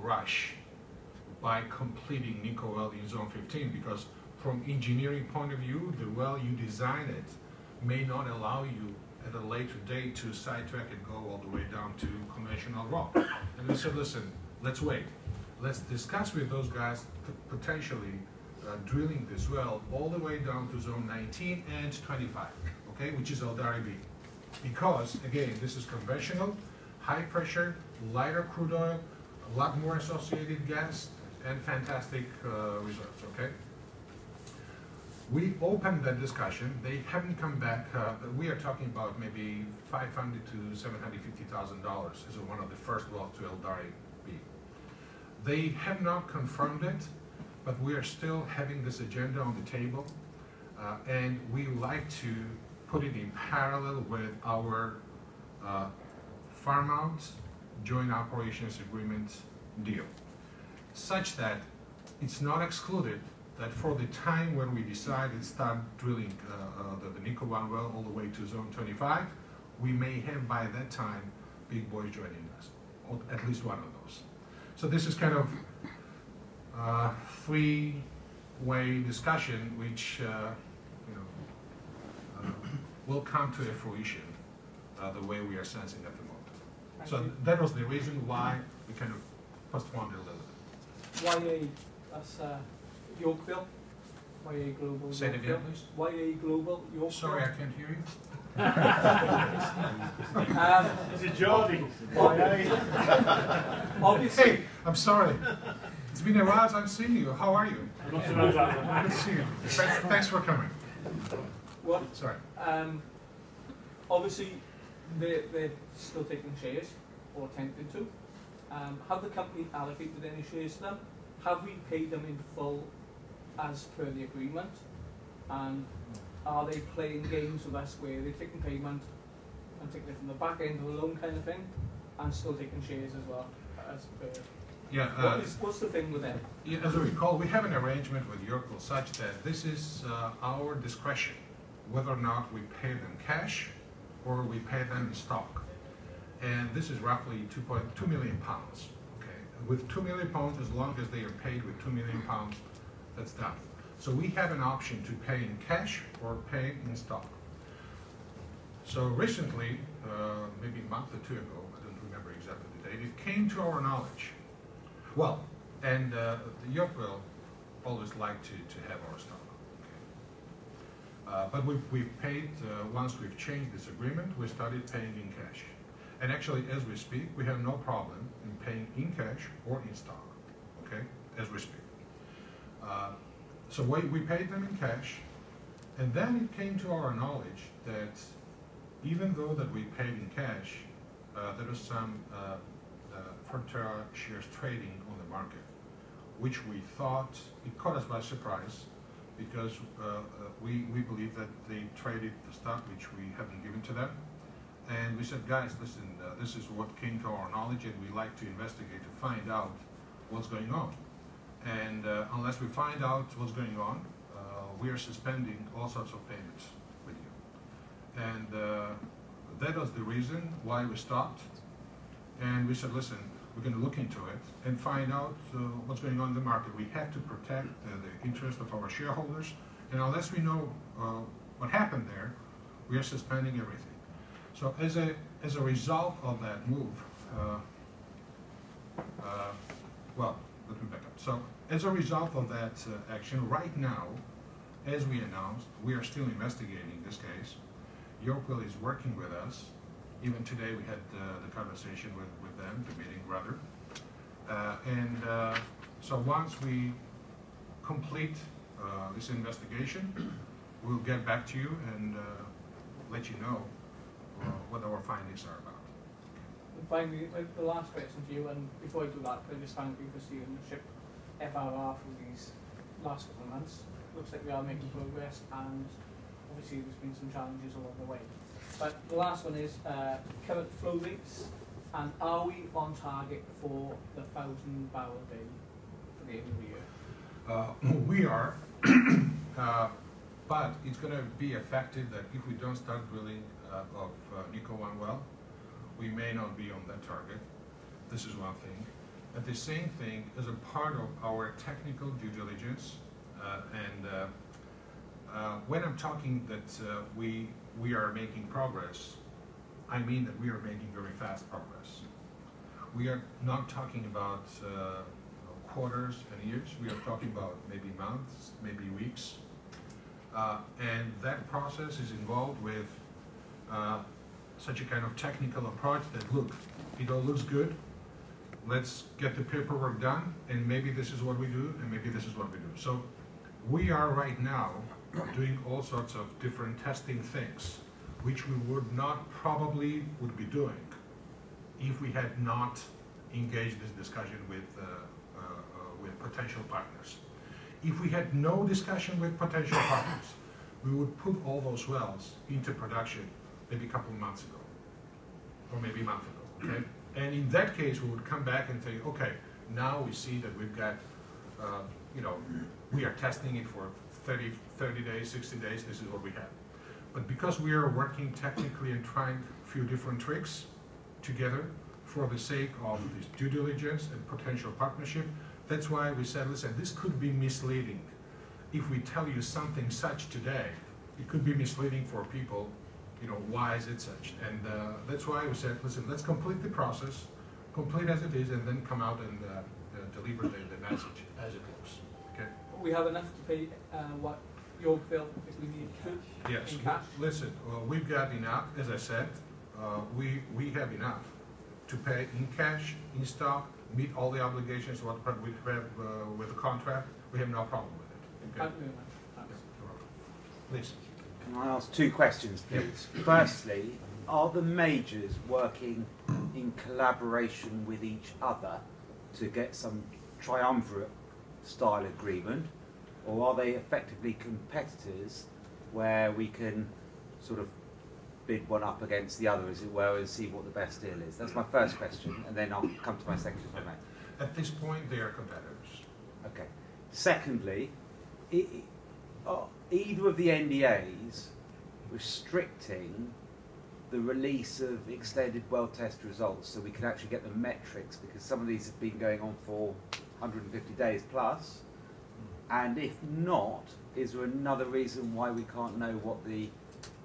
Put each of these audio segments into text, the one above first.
rush by completing Nico well in zone 15, because from engineering point of view, the well you design it may not allow you at a later date to sidetrack and go all the way down to conventional rock. And we said, listen, let's wait. Let's discuss with those guys potentially drilling this well all the way down to zone 19 and 25, okay, which is Eldari B. Because, again, this is conventional, high pressure, lighter crude oil, a lot more associated gas, and fantastic reserves, okay? We opened that discussion. They haven't come back. We are talking about maybe $500,000 to $750,000 as one of the first wells to Eldari B. They have not confirmed it, but we are still having this agenda on the table, and we like to put it in parallel with our farm-out joint operations agreement deal, such that it's not excluded that for the time when we decide to start drilling the Nico 1 well all the way to zone 25, we may have by that time big boys joining us, or at least one of those. So this is kind of three-way discussion, which will come to a fruition the way we are sensing at the moment. So that was the reason why we kind of postponed it a little bit. That's Yorkville. YA Global. Say it again, please. YA Global Yorkville. Sorry, I can't hear you. Is it Geordie? Obviously. Hey, I'm sorry. It's been a while since I've seen you. How are you? Not so bad, that. Good to see you. Thanks for coming. What? Sorry. Obviously, they're still taking shares, or attempting to. Have the company allocated any shares to them? Have we paid them in full as per the agreement? And are they playing games with us where they're taking payment and taking it from the back end of the loan kind of thing, and still taking shares as well as per? Yeah. What's the thing with them? Yeah, as I recall, we have an arrangement with Yorkville such that this is our discretion, whether or not we pay them cash or we pay them in stock. And this is roughly 2.2 million pounds. Okay, with 2 million pounds, as long as they are paid with 2 million pounds, that's done. So we have an option to pay in cash or pay in stock. So recently, maybe a month or two ago, I don't remember exactly the date, it came to our knowledge. Well, and Yorkville always like to have our stock. Okay. But we've paid, once we've changed this agreement, we started paying in cash. And actually, as we speak, we have no problem in paying in cash or in stock, okay, as we speak. So we paid them in cash, and then it came to our knowledge that even though that we paid in cash, there was some Frontera shares trading on the market, which we thought, it caught us by surprise, because we believe that they traded the stock which we haven't given to them. And we said, guys, listen, this is what came to our knowledge, and we like to investigate to find out what's going on. And unless we find out what's going on, we are suspending all sorts of payments with you. And that was the reason why we stopped. And we said, listen, we're going to look into it and find out what's going on in the market. We have to protect the interest of our shareholders. And unless we know what happened there, we are suspending everything. So as a result of that move, well, let me back up. So as a result of that action, right now, as we announced, we are still investigating this case. Yorkville is working with us. Even today we had the conversation with them, the meeting rather. So once we complete this investigation, we'll get back to you and let you know what our findings are about. And finally, the last question for you, and before I do that, I just thank you for steering the ship FRR for these last couple of months. Looks like we are making progress, and obviously there's been some challenges along the way. But the last one is current flow rates, and are we on target for the 1,000 barrel a day for the end of the year? We are, but it's going to be effective that if we don't start drilling of Nico 1 well, we may not be on that target. This is one thing. at the same thing as a part of our technical due diligence. When I'm talking that we are making progress, I mean that we are making very fast progress. We are not talking about quarters and years. We are talking about maybe months, maybe weeks. And that process is involved with such a kind of technical approach that, look, it all looks good. Let's get the paperwork done, and maybe this is what we do, and maybe this is what we do. So we are right now doing all sorts of different testing things, which we would not probably would be doing if we had not engaged this discussion with potential partners. If we had no discussion with potential partners, we would put all those wells into production maybe a couple of months ago, or maybe a month ago, okay? And in that case, we would come back and say, okay, now we see that we've got, we are testing it for 30 days, 60 days, this is what we have. But because we are working technically and trying a few different tricks together for the sake of this due diligence and potential partnership, that's why we said, listen, this could be misleading. If we tell you something such today, it could be misleading for people, why is it such? And that's why we said, listen, let's complete the process, complete as it is, and then come out and deliver the message as it looks. Okay? We have enough to pay what your bill if we need to. Yes. In cash. Listen, we've got enough. As I said, we have enough to pay in cash, in stock, meet all the obligations what we have with the contract. We have no problem with it. Okay? Thank you very much. Thanks. Please. Can I ask two questions, please? Firstly, are the majors working in collaboration with each other to get some triumvirate style agreement, or are they effectively competitors where we can sort of bid one up against the other, as it were, and see what the best deal is? That's my first question, and then I'll come to my second, if I may. At this point, they are competitors. Okay. Secondly, are either of the NDAs restricting the release of extended well test results so we can actually get the metrics, because some of these have been going on for 150 days plus? And if not, is there another reason why we can't know what the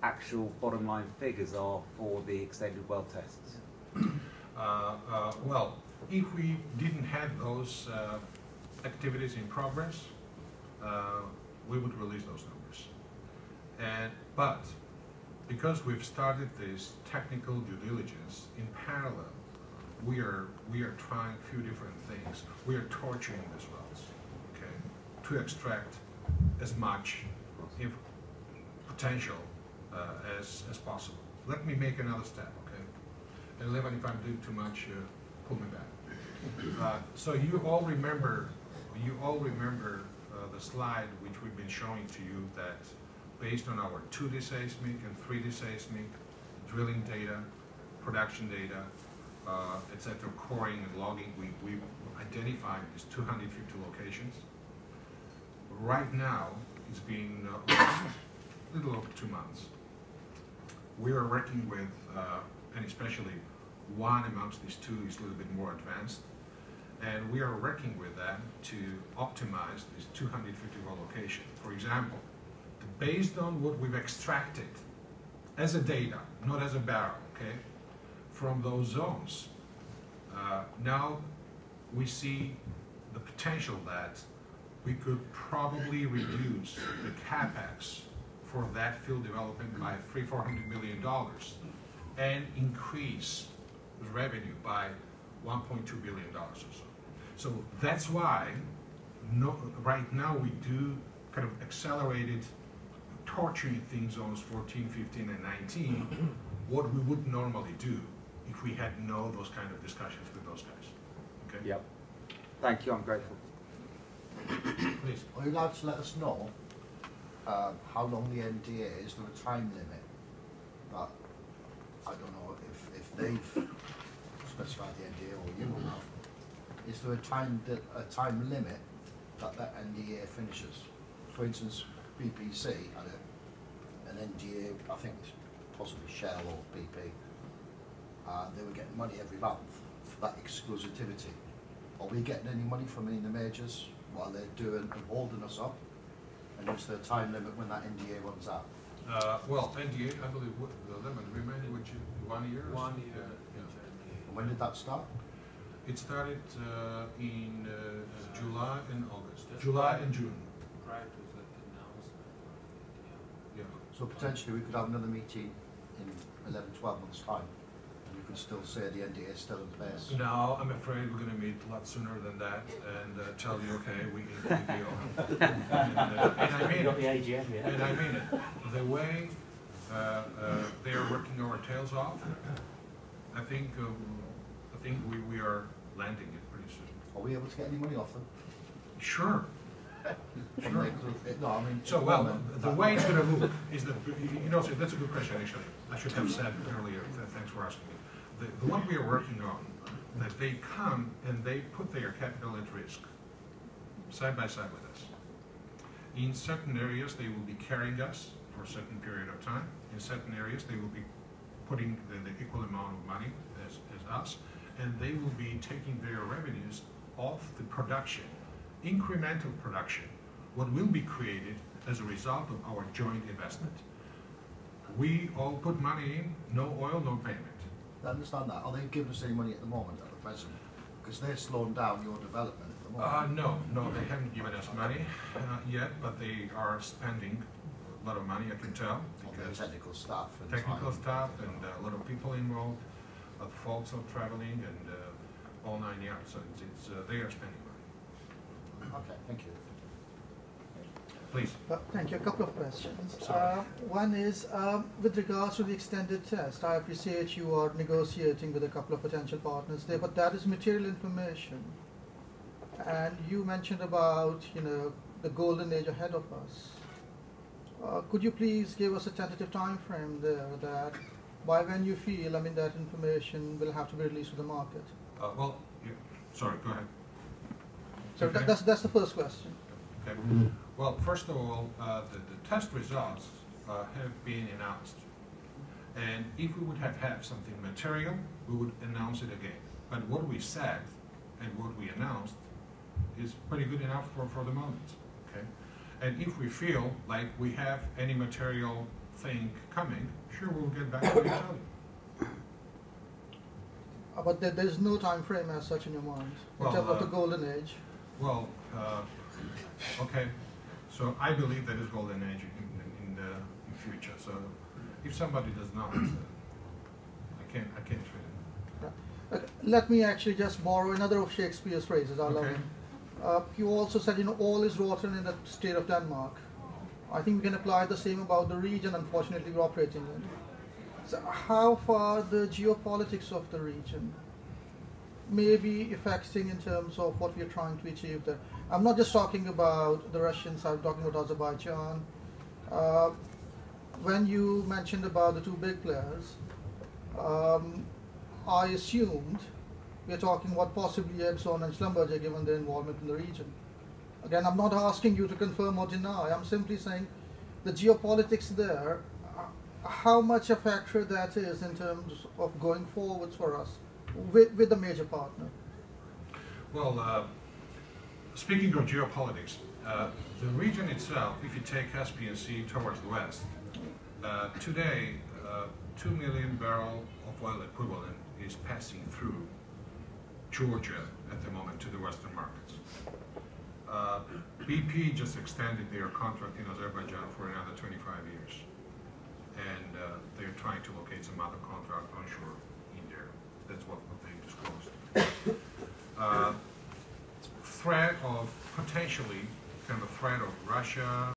actual bottom line figures are for the extended well tests? Well, if we didn't have those activities in progress, we would release those numbers. But because we've started this technical due diligence in parallel, we are trying a few different things. We are torturing these wells, okay, to extract as much potential as possible. Let me make another step, okay? And Levan, if I'm doing too much, pull me back. So you all remember the slide which we've been showing to you, that based on our 2D seismic and 3D seismic, drilling data, production data, etc., coring and logging, we've identified these 250 locations. Right now, it's been a little over 2 months. We are working with, and especially one amongst these two is a little bit more advanced, and we are working with them to optimize this 250 well location. For example, based on what we've extracted as a data, not as a barrel, okay, from those zones, now we see the potential that we could probably reduce the capex for that field development by $300–400 million and increase the revenue by $1.2 billion or so. So that's why right now we do kind of accelerated torturing things zones 14, 15, and 19, what we would normally do if we had no those kind of discussions with those guys. Okay? Yep. Thank you, I'm grateful. Please. Are you allowed to let us know how long the NDA is? There a time limit? But I don't know if they've specified the NDA or you have. Is there a time limit that NDA finishes? For instance, BBC had an NDA, I think possibly Shell or BP. They were getting money every month for that exclusivity. Are we getting any money from any of the majors while they're doing and holding us up? And is there a time limit when that NDA runs out? Well, NDA, I believe, the limit, remind me, which is 1 year? Or 1 something? year. And when did that start? It started in July and August. Just July prior- and June. Prior to the announcement. Yeah. So potentially we could have another meeting in 11, 12 months' time, and you could still say the NDA is still in place. No, I'm afraid we're going to meet a lot sooner than that and tell you, okay, we can do the deal. And I mean Got the it. AGM, yeah. And I mean it. The way they are working our tails off, I think we are landing it pretty soon. Are we able to get any money off them? Sure. From Sure. no, I mean. So, at the well, moment, the that- way it's going to look is that, you know, so that's a good question, actually. I should have said earlier, thanks for asking me. The one we are working on, that they come and they put their capital at risk, side by side with us. In certain areas, they will be carrying us for a certain period of time. In certain areas, they will be putting the equal amount of money as us, and they will be taking their revenues off the production, incremental production, what will be created as a result of our joint investment. We all put money in, no oil, no payment. I understand that. Are they giving us any money at the moment, at the present? Because they're slowing down your development at the moment. No, they haven't given us money yet, but they are spending a lot of money, I can tell. On their technical staff and Technical time. staff and a lot of people involved, folks are traveling and all 9 yards, so they are spending money. Okay, thank you. Please. Thank you. A couple of questions. Sorry. One is, with regards to the extended test, I appreciate you are negotiating with a couple of potential partners there, but that is material information. And you mentioned about, the golden age ahead of us. Could you please give us a tentative time frame there that by when you feel, that information will have to be released to the market? Sorry, go ahead. So Okay. that's the first question. Okay. Well, first of all, the test results have been announced. And if we would have had something material, we would announce it again. But what we said and what we announced is pretty good enough for the moment. Okay. And if we feel like we have any material thing coming, sure, we'll get back to you and tell you. But there's no time frame as such in your mind, in Well, terms of the golden age. Well, okay. So I believe there is golden age in the future. So if somebody does not, I can't fit it. Let me actually just borrow another of Shakespeare's phrases. I love Okay. him. He also said, all is rotten in the state of Denmark. I think we can apply the same about the region, unfortunately, we're operating in. So how far the geopolitics of the region may be affecting in terms of what we're trying to achieve there? I'm not just talking about the Russians, I'm talking about Azerbaijan. When you mentioned about the two big players, I assumed we're talking about possibly Exxon and Schlumberger given their involvement in the region. Again, I'm not asking you to confirm or deny, I'm simply saying the geopolitics there, how much a factor that is in terms of going forwards for us with the major partner. Well, speaking of geopolitics, the region itself, if you take Caspian Sea towards the west, today 2 million barrel of oil equivalent is passing through Georgia at the moment to the western markets. BP just extended their contract in Azerbaijan for another 25 years. And they're trying to locate some other contract onshore in there. That's what they disclosed. Threat of potentially kind of threat of Russia